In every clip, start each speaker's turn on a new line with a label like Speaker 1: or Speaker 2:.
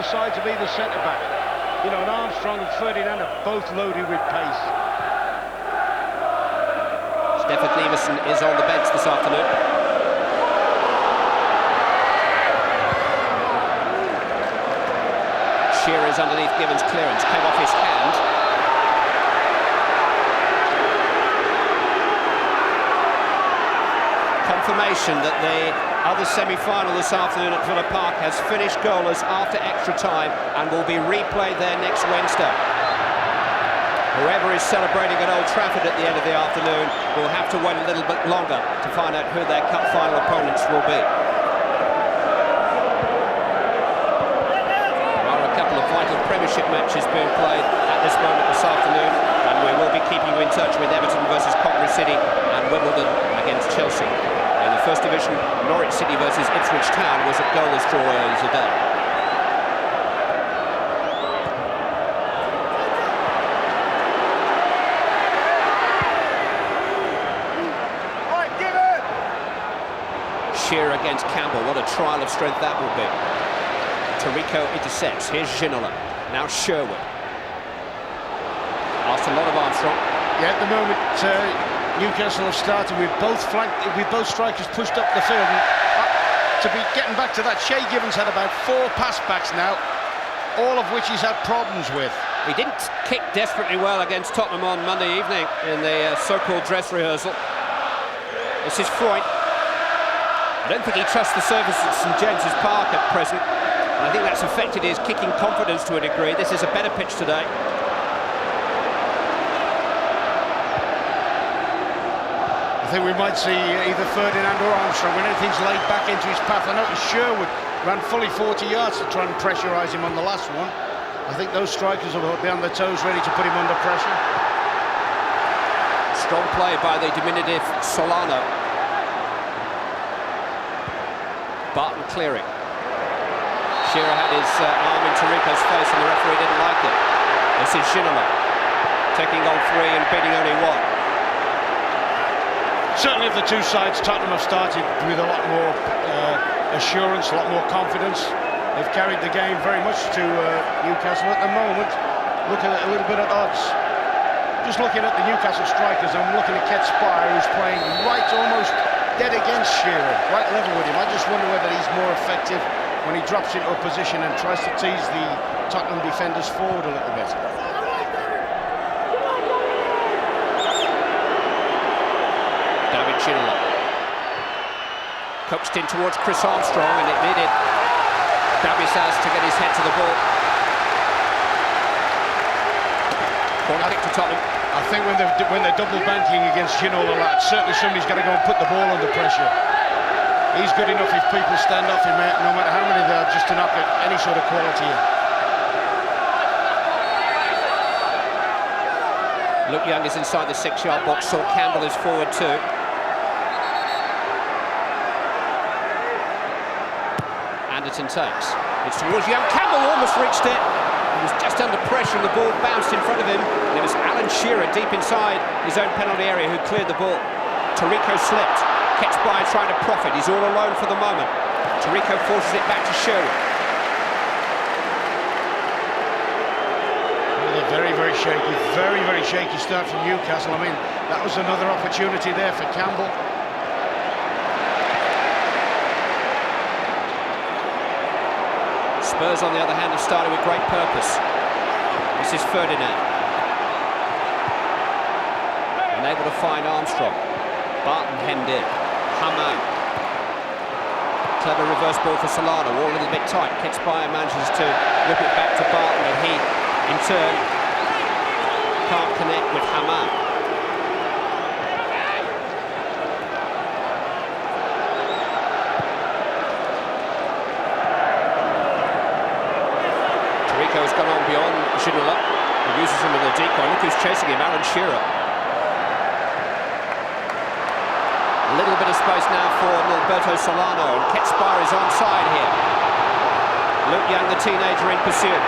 Speaker 1: sides of either centre-back. You know, and Armstrong and Ferdinand are both loaded with pace.
Speaker 2: Stefan Neveson is on the bench this afternoon. Shearer's underneath Gibbons' clearance, came off his hand. Confirmation that the other semi-final this afternoon at Villa Park has finished goalless after extra time and will be replayed there next Wednesday. Whoever is celebrating at Old Trafford at the end of the afternoon will have to wait a little bit longer to find out who their cup final opponents will be. Vital Premiership matches being played at this moment this afternoon, and we will be keeping you in touch with Everton versus Coventry City and Wimbledon against Chelsea. In the First Division, Norwich City versus Ipswich Town was a goalless draw earlier today. Shearer against Campbell, what a trial of strength that will be. Tarico intercepts. Here's Ginola. Now Sherwood. Asked a lot of Armstrong.
Speaker 1: Yeah, at the moment, Newcastle have started with both strikers pushed up the field. And, to be getting back to that, Shay Gibbons had about 4 pass backs now, all of which he's had problems with.
Speaker 2: He didn't kick desperately well against Tottenham on Monday evening in the so-called dress rehearsal. This is Freund. I don't think he trusts the surface at St James's Park at present. I think that's affected his kicking confidence to a degree. This is a better pitch today.
Speaker 1: I think we might see either Ferdinand or Armstrong when anything's laid back into his path. I noticed Sherwood ran fully 40 yards to try and pressurise him on the last one. I think those strikers will be on their toes ready to put him under pressure.
Speaker 2: Strong play by the diminutive Solano. Barton clearing. Shearer had his arm in Tarico's face and the referee didn't like it. This is Ginola taking on 3 and beating only 1.
Speaker 1: Certainly of the two sides, Tottenham have started with a lot more assurance, a lot more confidence. They've carried the game very much to Newcastle at the moment. Looking at a little bit at odds. Just looking at the Newcastle strikers, I'm looking at Ket Spire, who's playing right almost dead against Shearer, right level with him. I just wonder whether he's more effective when he drops into a position and tries to tease the Tottenham defenders forward a little bit.
Speaker 2: David Ginola. Coaxed in towards Chris Armstrong, and it needed Dabisas to get his head to the ball. Corner kick to Tottenham.
Speaker 1: I think when they're double banking against Ginola, certainly somebody's got to go and put the ball under pressure. He's good enough if people stand off him, no matter how many there are, just to knock at any sort of quality in.
Speaker 2: Luke Young is inside the 6-yard box, so Campbell is forward too. Anderton takes. It's towards Young. Campbell almost reached it. He was just under pressure and the ball bounced in front of him. And it was Alan Shearer deep inside his own penalty area who cleared the ball. Tarico slipped. Catch by trying to profit. He's all alone for the moment. Tarico forces it back to Sherwood.
Speaker 1: Well, very, very shaky start from Newcastle. I mean, that was another opportunity there for Campbell.
Speaker 2: Spurs, on the other hand, have started with great purpose. This is Ferdinand. Unable to find Armstrong. Barton hemmed in. Haman. Clever reverse ball for Solano, all a little bit tight. Ketspire manages to whip it back to Barton, and he, in turn, can't connect with Haman. Tarico has gone on beyond Ginola. He uses him with a decoy. Look who's chasing him, Alan Shearer. A little bit of space now for Norberto Solano, and Ketspire is onside here. Luke Young, the teenager, in pursuit.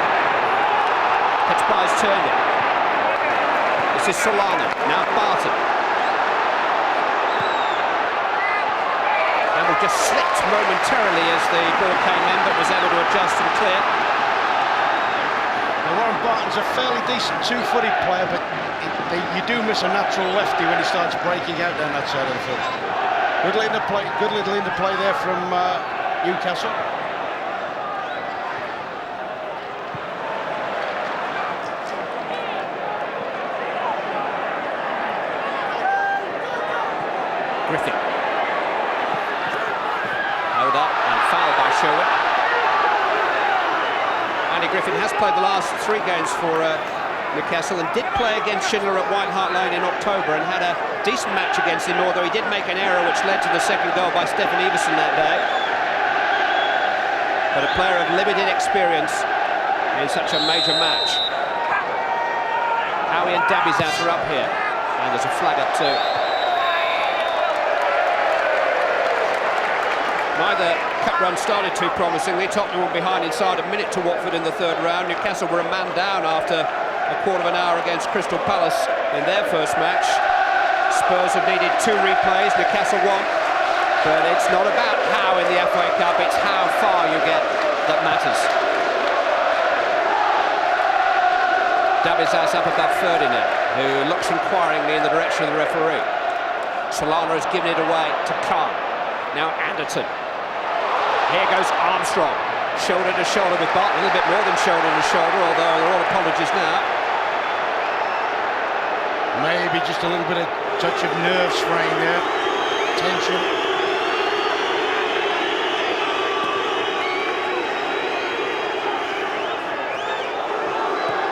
Speaker 2: Ketspire's turned it. This is Solano, now Barton. Campbell just slipped momentarily as the ball came in, but was able to adjust and clear.
Speaker 1: Martin's a fairly decent two-footed player, but you do miss a natural lefty when he starts breaking out down that side of the field. Good little interplay there from Newcastle.
Speaker 2: Griffin. Held up and fouled by Sherwood. Andy Griffin has played the last 3 games for Newcastle and did play against Schindler at White Hart Lane in October and had a decent match against him, although he did make an error which led to the second goal by Stefan Everson that day. But a player of limited experience in such a major match. Howie and Dabizas are up here, and there's a flag up too. Neither cup run started too promisingly. Tottenham were behind inside a minute to Watford in the 3rd round. Newcastle were a man down after a quarter of an hour against Crystal Palace in their first match. Spurs have needed 2 replays, Newcastle 1. But it's not about how in the FA Cup, it's how far you get that matters. Dabizas up above Ferdinand, who looks inquiringly in the direction of the referee. Solana has given it away to Khan. Now Anderton. Here goes Armstrong, shoulder to shoulder with Barton, a little bit more than shoulder to shoulder, although they're all apologies now.
Speaker 1: Maybe just a little bit of touch of nerve fraying there, tension.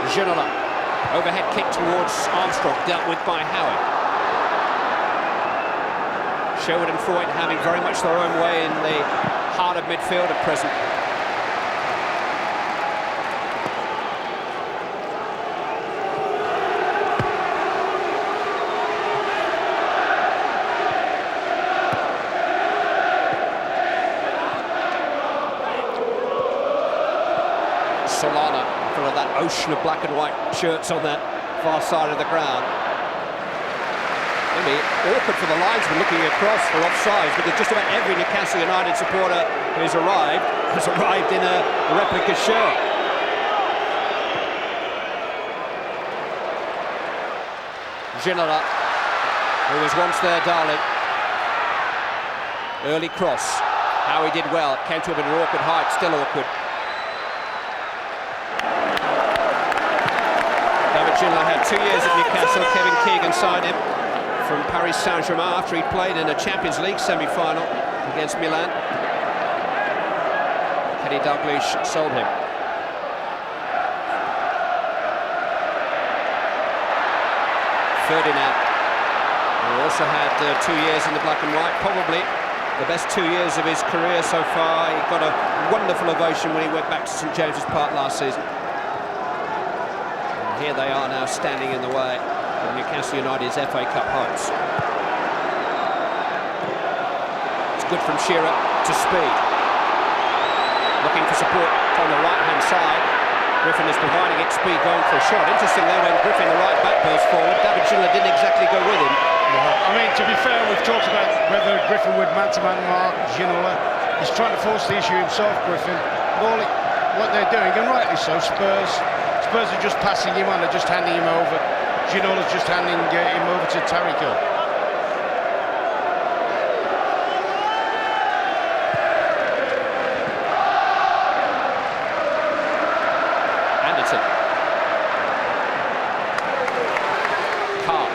Speaker 2: Ginola, overhead kick towards Armstrong, dealt with by Howard. Sherwood and Freud having very much their own way in the heart of midfield at present. Solana, full of that ocean of black and white shirts on that far side of the ground. Maybe awkward for the linesman looking across for offside, because just about every Newcastle United supporter who's arrived has arrived in a replica shirt. Ginola, who was once their darling. Early cross. How he did well. Came to him at an awkward height, still awkward. Ginola had 2 years at Newcastle. Kevin Keegan signed him from Paris Saint-Germain after he played in a Champions League semi-final against Milan. Kenny Dalglish sold him. Ferdinand, who also had 2 years in the black and white, probably the best 2 years of his career so far. He got a wonderful ovation when he went back to St James's Park last season. And here they are now standing in the way of Newcastle United's FA Cup hopes. It's good from Shearer to Speed. Looking for support on the right-hand side. Griffin is providing it, Speed going for a shot. Interesting though, when Griffin, the right back, burst forward, David Ginola didn't exactly go with him.
Speaker 1: I mean, to be fair, we've talked about whether Griffin would man-to-man mark Ginola. He's trying to force the issue himself, Griffin. What they're doing, and rightly so, Spurs are just passing him on, they're just handing him over. Ginola's just handing him over to Tariko.
Speaker 2: Anderton. Carr.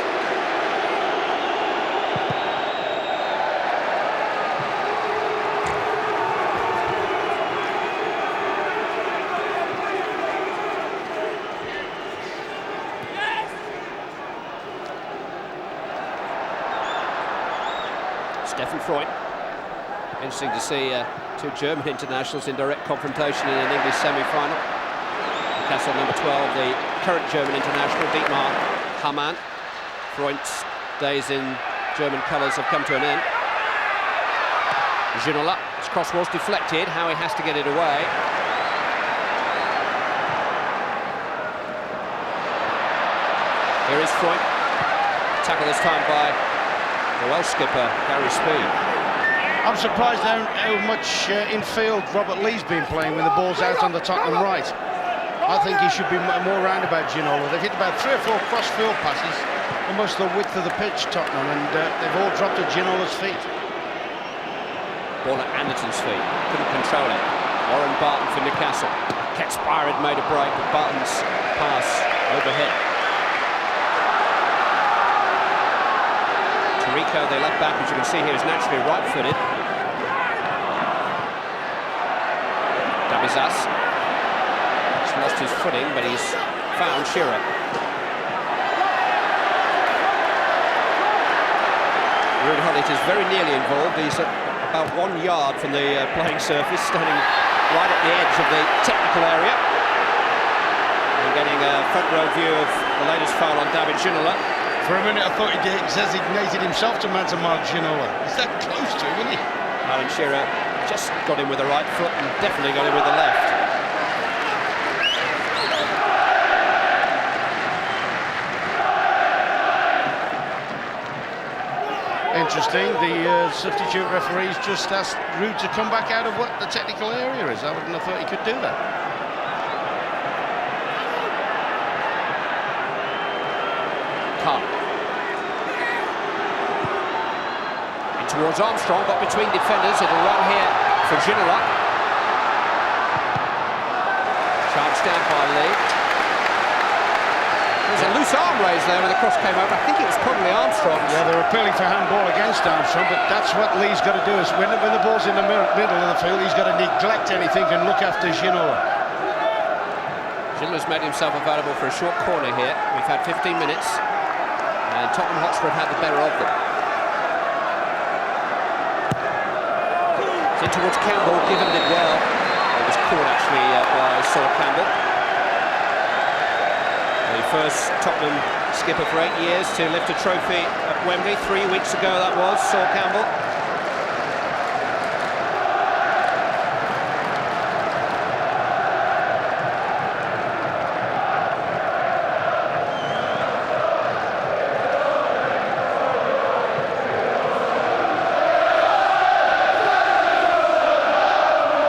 Speaker 2: Stefan Freud. Interesting to see 2 German internationals in direct confrontation in an English semi-final. Newcastle number 12, the current German international, Dietmar Hamann. Freud's days in German colours have come to an end. Ginola, his cross was deflected, Howie has to get it away. Here is Freud. Tackle this time by the Welsh skipper, Gary Speed.
Speaker 1: I'm surprised how much infield Robert Lee's been playing when the ball's out on the Tottenham right. I think he should be more round about Ginola. They've hit about 3 or 4 cross-field passes, almost the width of the pitch, Tottenham, and they've all dropped at Ginola's feet.
Speaker 2: Ball at Anderton's feet, couldn't control it. Warren Barton for Newcastle. Ketspire had made a break, but Barton's pass overhit. Tarico, the left back, as you can see here, is naturally right-footed. Dabizas. He's lost his footing, but he's found Shearer. Ruud Gullit is very nearly involved. He's about 1 yard from the playing surface, standing right at the edge of the technical area. And getting a front row view of the latest foul on David Ginola.
Speaker 1: For a minute I thought he designated himself to man to mark Ginola. He's that close to him, isn't he?
Speaker 2: Alan Shearer just got him with the right foot and definitely got him with the left.
Speaker 1: Interesting, the substitute referees just asked Ruud to come back out of what the technical area is. I wouldn't have thought he could do that.
Speaker 2: Khan. In towards Armstrong, got between defenders. It'll run here for Ginola. Charged down by Lee. There's a loose arm raised there when the cross came over. I think it was probably Armstrong.
Speaker 1: Yeah, they're appealing for handball against Armstrong, but that's what Lee's got to do. Is when the ball's in the middle of the field, he's got to neglect anything and look after Ginola.
Speaker 2: Ginola's made himself available for a short corner here. We've had 15 minutes, and Tottenham Hotspur have had the better of them. It's in towards Campbell, given it well. It was caught actually by Sol Campbell. The first Tottenham skipper for 8 years to lift a trophy at Wembley. 3 weeks ago that was, Sol Campbell.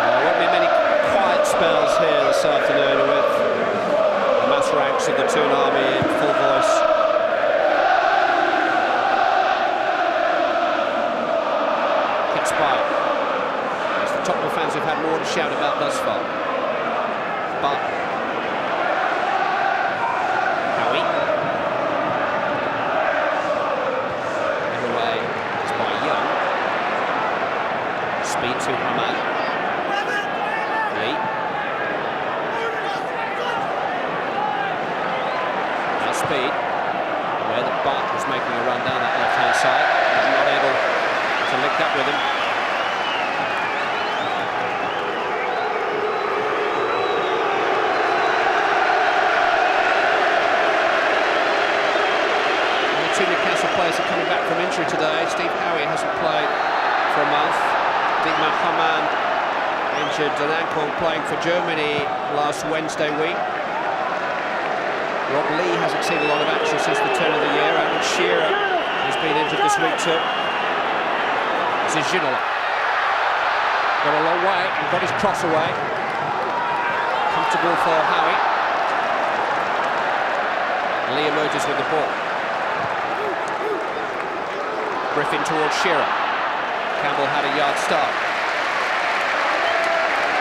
Speaker 2: There won't be many quiet spells here this afternoon with the mass ranks of the Toon Army in full voice. Ketspire. It's the Tottenham fans who've had more to shout about thus far. But Howie. Given away is by Young. Speed to Hamad. Lee. Now speed. Where the Bart was making a run down that left-hand side. He's not able to link up with him. The two Newcastle players are coming back from injury today. Steve Howie hasn't played for a month. Dietmar Hamann injured an ankle playing for Germany last Wednesday week. Rob Lee hasn't seen a lot of action since the turn of the year. Alan Shearer has been injured this week too. This is Ginola. Got a long way and got his cross away. Comfortable for Howie. Lee emerges with the ball. Griffin towards Shearer. Campbell had a yard start.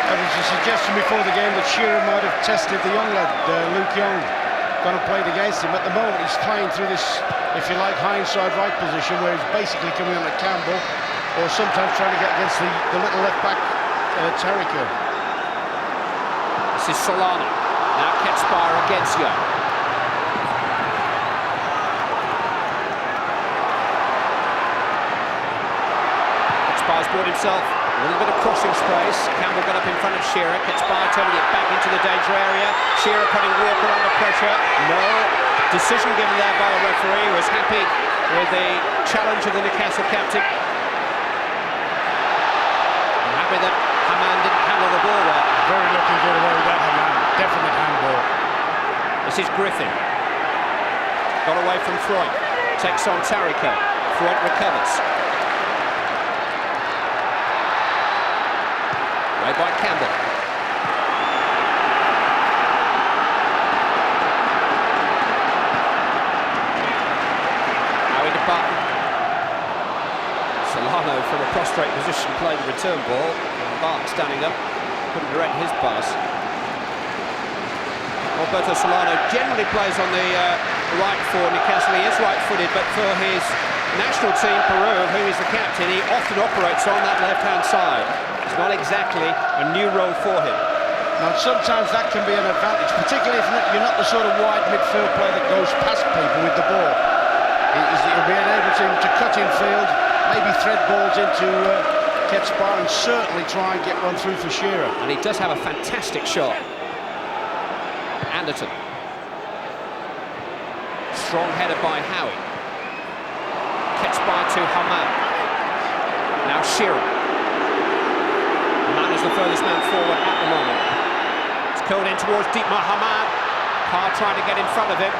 Speaker 1: There was a suggestion before the game that Shearer might have tested the young lad, Luke Young, gone and played against him. At the moment he's playing through this, if you like, high inside right position where he's basically coming on at Campbell, or sometimes trying to get against the little left back, Tarico.
Speaker 2: This is Solana. Now Ketspire against Young. Ketspire's brought himself a little bit of crossing space. Campbell got up in front of Shearer. Ketspire turning it back into the danger area. Shearer putting Walker under pressure. No decision given there by the referee, who was happy with the challenge of the Newcastle captain. I'm happy that Hamann didn't handle the ball there.
Speaker 1: Very lucky to get away with that, Hamann. Definite handball.
Speaker 2: This is Griffin. Got away from Freud. Takes on Tarico. Freud recovers. By Campbell. straight position, play the return ball. And Bart standing up, couldn't direct his pass. Alberto Solano generally plays on the right for Newcastle. He is right-footed, but for his national team, Peru, who is the captain, he often operates on that left-hand side. It's not exactly a new role for him.
Speaker 1: Now, sometimes that can be an advantage, particularly if you're not the sort of wide midfield player that goes past people with the ball. You'll be able to cut in field, maybe thread balls into Ketspar, and certainly try and get one through for Shearer.
Speaker 2: And he does have a fantastic shot. Anderton. Strong header by Howie. Ketspar to Haman. Now Shearer. Haman is the furthest man forward at the moment. It's curled in towards Dietmar Haman. Carr trying to get in front of him.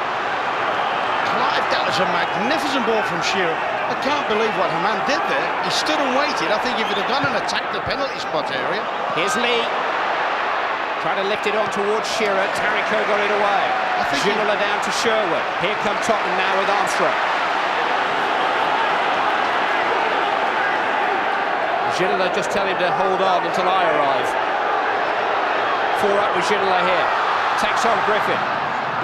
Speaker 1: Clive, that was a magnificent ball from Shearer. I can't believe what Haman did there. He stood and waited. I think if he'd have gone and attacked the penalty spot area.
Speaker 2: Here's Lee. Trying to lift it on towards Shearer. Tariko got it away. Ginola down to Sherwood. Here come Tottenham now with Armstrong. Ginola just tell him to hold on until I arrive. 4 up with Ginola here. Takes on Griffin.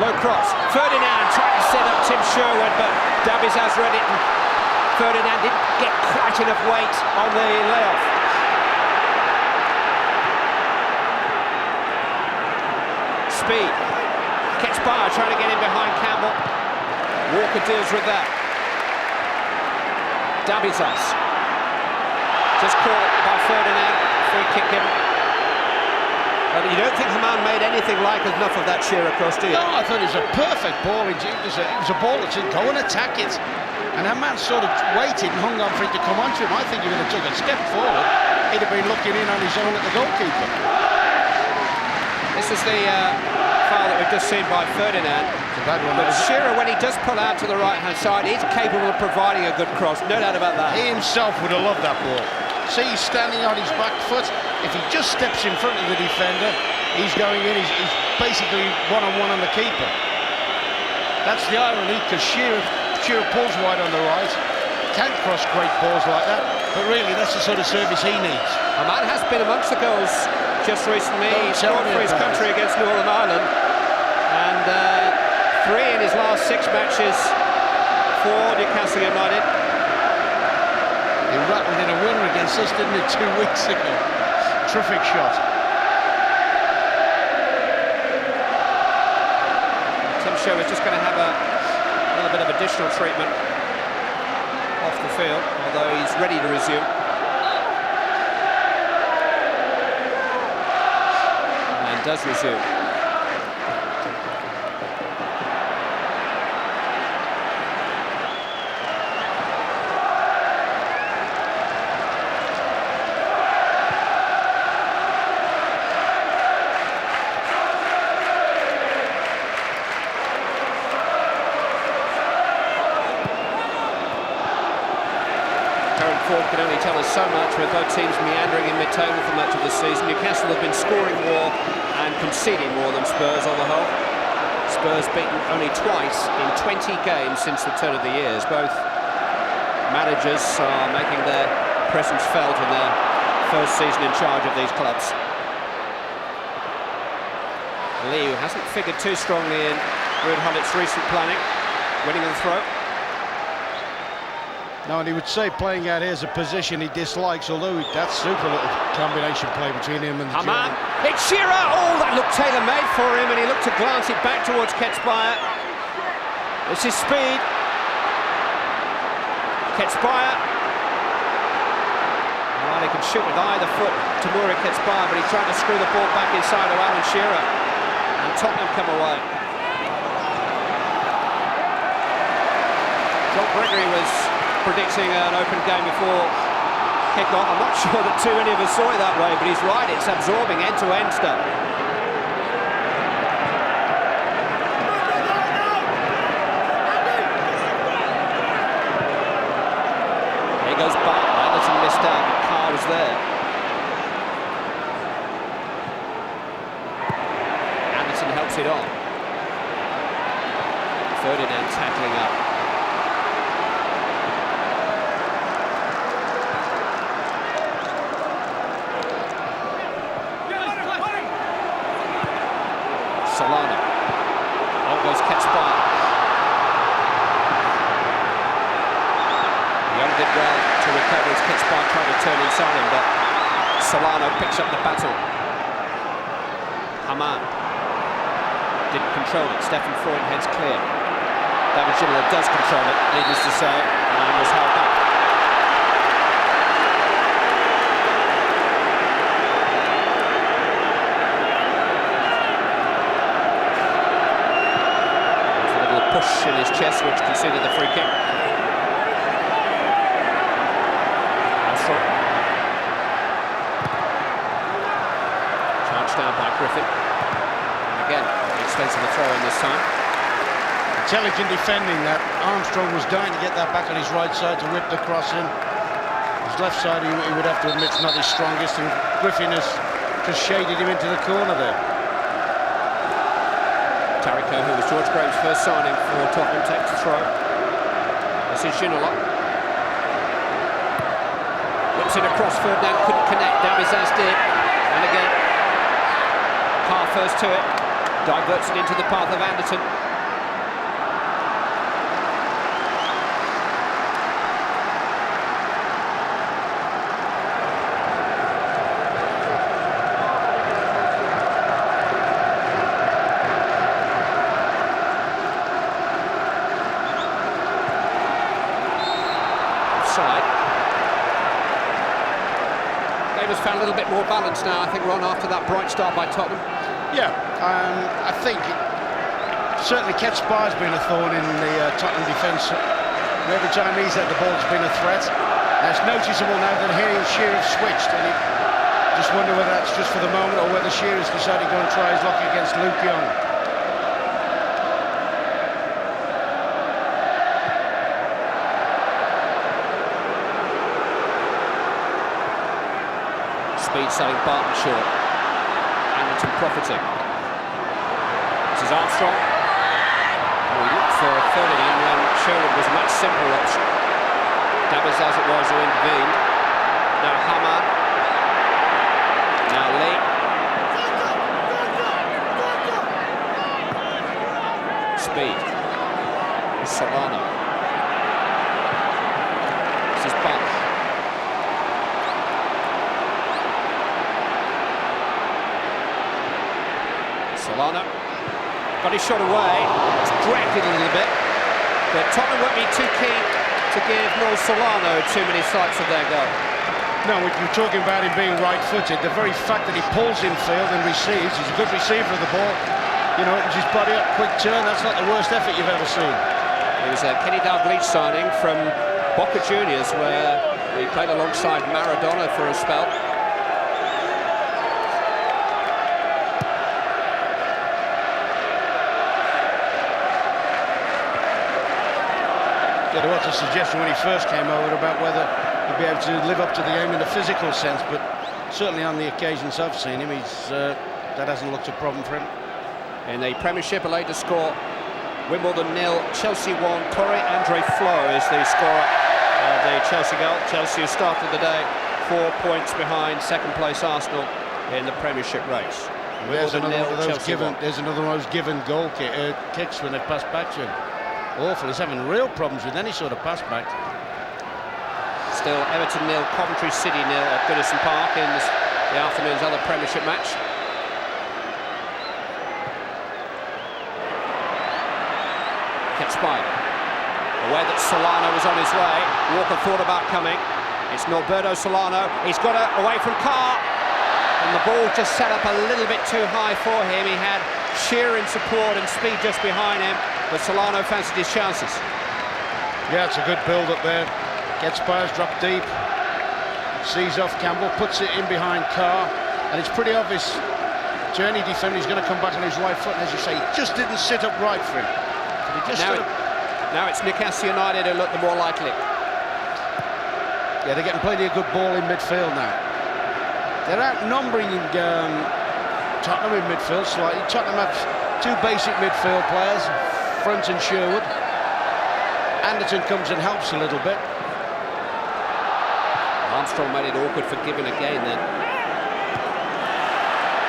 Speaker 2: Low cross. Ferdinand trying to set up Tim Sherwood, but Davies has read it. And Ferdinand didn't get quite enough weight on the layoff. Speed. Ketspar trying to get in behind Campbell. Walker deals with that. Dabizas. Just caught by Ferdinand. Free kick given. But you don't think Haman made anything like enough of that Shearer cross, do you?
Speaker 1: No, I thought it was a perfect ball. It was a ball that said go and attack it. And Haman sort of waited and hung on for it to come onto him. I think he would have took a step forward. He'd have been looking in on his own at the goalkeeper.
Speaker 2: This is the foul that we've just seen by Ferdinand.
Speaker 1: It's a bad one.
Speaker 2: But Shearer, when he does pull out to the right-hand side, he's capable of providing a good cross. No doubt about that.
Speaker 1: He himself would have loved that ball. See, he's standing on his back foot. If he just steps in front of the defender, he's going in. He's basically one-on-one on the keeper. That's the irony, because Shearer pulls wide on the right. Can't cross great balls like that. But really, that's the sort of service he needs.
Speaker 2: Haman has been amongst the goals just recently. He scored for his country against Northern Ireland. And 3 in his last 6 matches for Newcastle United.
Speaker 1: He rattled in a winner against us, didn't he, 2 weeks ago? Terrific shot.
Speaker 2: Tim Sherwood's just going to have a little bit of additional treatment off the field, although he's ready to resume. And does resume. Form can only tell us so much, with both teams meandering in mid-table for much of the season. Newcastle have been scoring more and conceding more than Spurs on the whole. Spurs beaten only twice in 20 games since the turn of the years. Both managers are making their presence felt in their first season in charge of these clubs. Lee, who hasn't figured too strongly in Ruud Hullit's recent planning, winning the throw.
Speaker 1: No, and he would say playing out here is a position he dislikes, although that's super little combination play between him and
Speaker 2: Haman. It's Shearer! Oh, that looked tailor-made for him, and he looked to glance it back towards Ketspar. This is speed. Ketspar. Well, he can shoot with either foot to Muri Ketspar, but he's trying to screw the ball back inside of Alan Shearer. And Tottenham come away. John Gregory was predicting an open game before kick-off. I'm not sure that too many of us saw it that way, but he's right, it's absorbing end-to-end stuff. Here goes Bart. Anderson missed out, but Carr was there. Anderson helps it on. Ferdinand tackling up. Solana. On goes Ketspire. Young did well to recover as Ketspire trying to turn inside him, but Solano picks up the baton. Haman didn't control it. Stefan Freund heads clear. David Ginola does control it, needless to say, and was held back. There's a little push in his chest, which conceded the free kick. Charged down by Griffin. And again, expensive a throw in this time.
Speaker 1: Intelligent defending that. Armstrong was dying to get that back on his right side to whip the cross in. His left side, he would have to admit, is not his strongest, and Griffin has just shaded him into the corner there.
Speaker 2: Tariko, who was George Graham's first signing for Tottenham, takes the throw. This is Ginola. Whips it across, Ferdinand couldn't connect, Davizaz did. And again, Carr first to it, diverts it into the path of Anderton. Game has found a little bit more balance now, I think, Ron, after that bright start by Tottenham. Yeah,
Speaker 1: I think certainly Ketspire's been a thorn in the Tottenham defence. Every time he's had the ball, it's been a threat. And it's noticeable now that he and Shearer have switched, and I just wonder whether that's just for the moment or whether Shearer's decided to go and try his luck against Luke Young.
Speaker 2: Speed selling Barton short. Anderton profiting. This is Armstrong. Oh, he looked for Ferdinand when Sherwood was a much simpler option. Davizaz it was who intervened. Now Haman. Now Lee. Speed. Solana. This is Barton. Solana got his shot away, it's dragged it a little bit, but Tottenham won't be too keen to give Noel Solano too many sights of their goal.
Speaker 1: No, you're talking about him being right-footed. The very fact that he pulls infield and receives, he's a good receiver of the ball. You know, opens his body up, quick turn, that's not the worst effort you've ever seen.
Speaker 2: It was a Kenny Dalglish signing from Boca Juniors, where he played alongside Maradona for a spell.
Speaker 1: There was a suggestion when he first came over about whether he'd be able to live up to the aim in the physical sense, but certainly on the occasions I've seen him, that hasn't looked a problem for him.
Speaker 2: In the Premiership, a later score, Wimbledon 0, Chelsea 1. Torre Andre Flo is the scorer of the Chelsea goal. Chelsea who started the day 4 points behind second place Arsenal in the Premiership race.
Speaker 1: There's another one of those given goal kicks when they pass back to him. Awful, he's having real problems with any sort of pass back.
Speaker 2: Still Everton 0, Coventry City 0 at Goodison Park in the afternoon's other Premiership match. Ketspire, aware that Solano was on his way. Walker thought about coming. It's Norberto Solano. He's got it away from Carr, and the ball just set up a little bit too high for him. He had Shearer in support and speed just behind him, but Solano fancied his chances.
Speaker 1: Yeah, it's a good build up there. Ketspire's dropped deep, sees off Campbell, puts it in behind Carr, and it's pretty obvious to any defender he's going to come back on his right foot, and as you say, he just didn't sit up right for him.
Speaker 2: Now it's Newcastle United who look the more likely.
Speaker 1: Yeah, they're getting plenty of good ball in midfield now. They're outnumbering Tottenham in midfield slightly. Tottenham have two basic midfield players, Front and Sherwood. Anderton comes and helps a little bit.
Speaker 2: Armstrong made it awkward for Gibbon again then.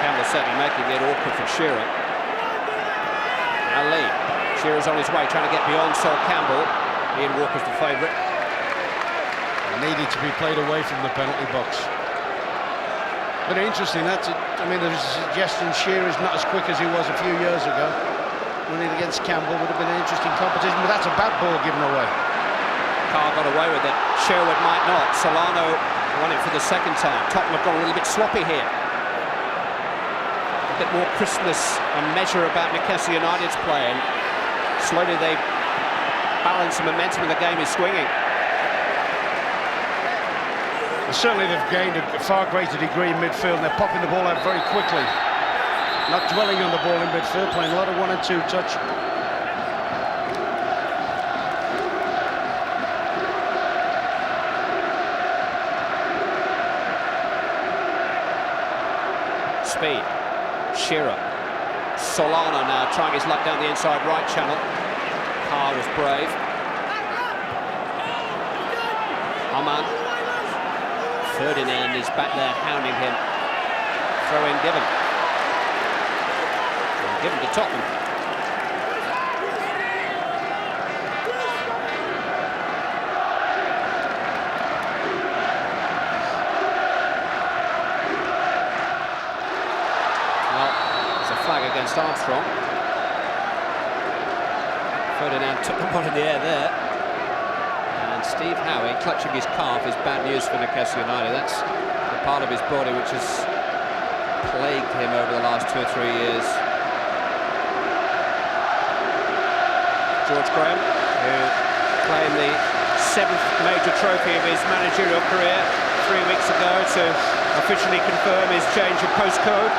Speaker 2: Campbell certainly making it awkward for Shearer. Ali. Shearer's on his way, trying to get beyond Sol Campbell. Ian Walker's the favourite.
Speaker 1: Needed to be played away from the penalty box. But interesting, I mean, there's a suggestion Shearer's not as quick as he was a few years ago. Winning against Campbell would have been an interesting competition, but that's a bad ball given away.
Speaker 2: Carr got away with it. Sherwood might not. Solano won it for the second time. Tottenham have gone a little bit sloppy here. A bit more crispness and measure about Newcastle United's play, and slowly they balance the momentum and the game is swinging.
Speaker 1: Certainly they've gained a far greater degree in midfield, and they're popping the ball out very quickly. Not dwelling on the ball in midfield, playing a lot of 1 and 2 touch.
Speaker 2: Speed. Shearer. Solana now trying his luck down the inside right channel. Carr was brave. Haman. Ferdinand is back there hounding him. Throw in given. And given to Tottenham. Well, there's a flag against Armstrong. Ferdinand took the ball in the air there. And Steve Howe clutching his calf is bad news for Newcastle United. That's the part of his body which has plagued him over the last 2 or 3 years. George Graham, who claimed the 7th major trophy of his managerial career 3 weeks ago, to officially confirm his change of postcode.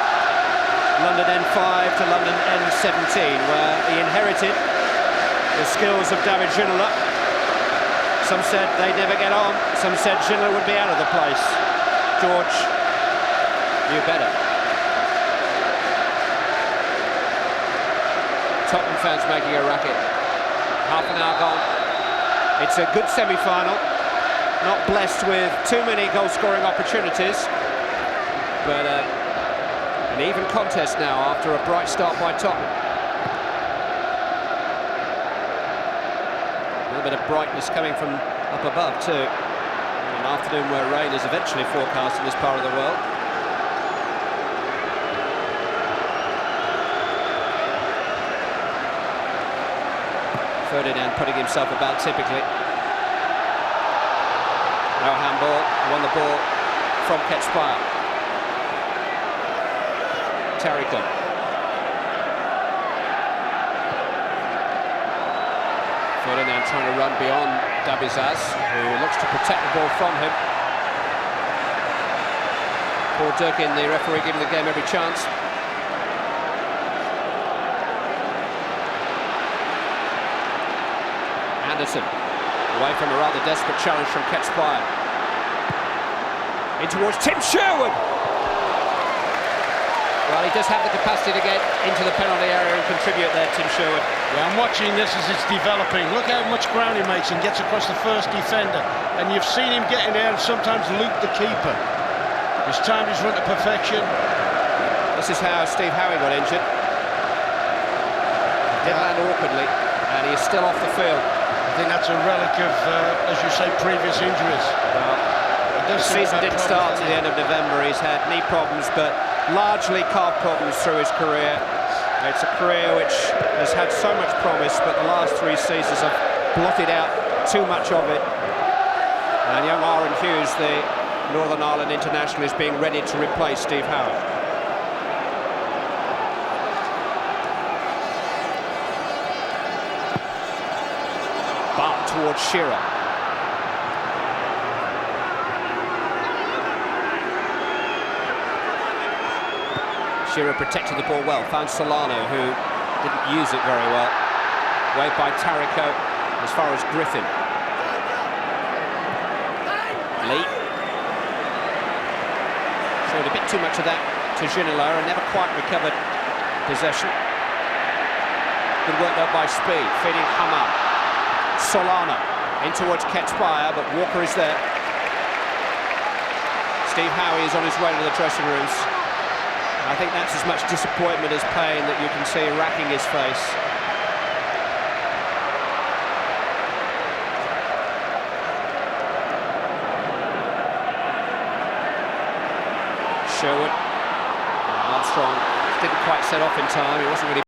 Speaker 2: London N5 to London N17, where he inherited the skills of David Ginola. Some said they'd never get on, some said Ginola would be out of the place. George knew better. Tottenham fans making a racket. Half an hour gone. It's a good semi-final, not blessed with too many goal-scoring opportunities, but an even contest now after a bright start by Tottenham. A little bit of brightness coming from up above too. An afternoon where rain is eventually forecast in this part of the world. Ferdinand putting himself about typically. No handball, won the ball from Ketspire. Tariko. Ferdinand trying to run beyond Dabizas, who looks to protect the ball from him. Paul Durkin, the referee, giving the game every chance. Anderson, away from a rather desperate challenge from Ketspire. In towards Tim Sherwood. Well, he does have the capacity to get into the penalty area and contribute there, Tim Sherwood.
Speaker 1: Yeah, I'm watching this as it's developing. Look how much ground he makes and gets across the first defender. And you've seen him get in there and sometimes loop the keeper. He's timed his run to perfection.
Speaker 2: This is how Steve Howe got injured. Did land awkwardly, and he is still off the field.
Speaker 1: I think that's a relic of, as you say, previous injuries.
Speaker 2: The season didn't start to the end of November. He's had knee problems, but largely calf problems through his career. It's a career which has had so much promise, but the last 3 seasons have blotted out too much of it. And young Aaron Hughes, the Northern Ireland international, is being ready to replace Steve Howe. But towards Shearer. Shearer protected the ball well, found Solano, who didn't use it very well. Waved by Tariko as far as Griffin. Lee. Showed a bit too much of that to Ginola and never quite recovered possession. Good work though by Speed, feeding Haman. Solana in towards Ketspire, but Walker is there. Steve Howe is on his way to the dressing rooms. I think that's as much disappointment as pain that you can see racking his face. Sherwood. Armstrong didn't quite set off in time. He wasn't really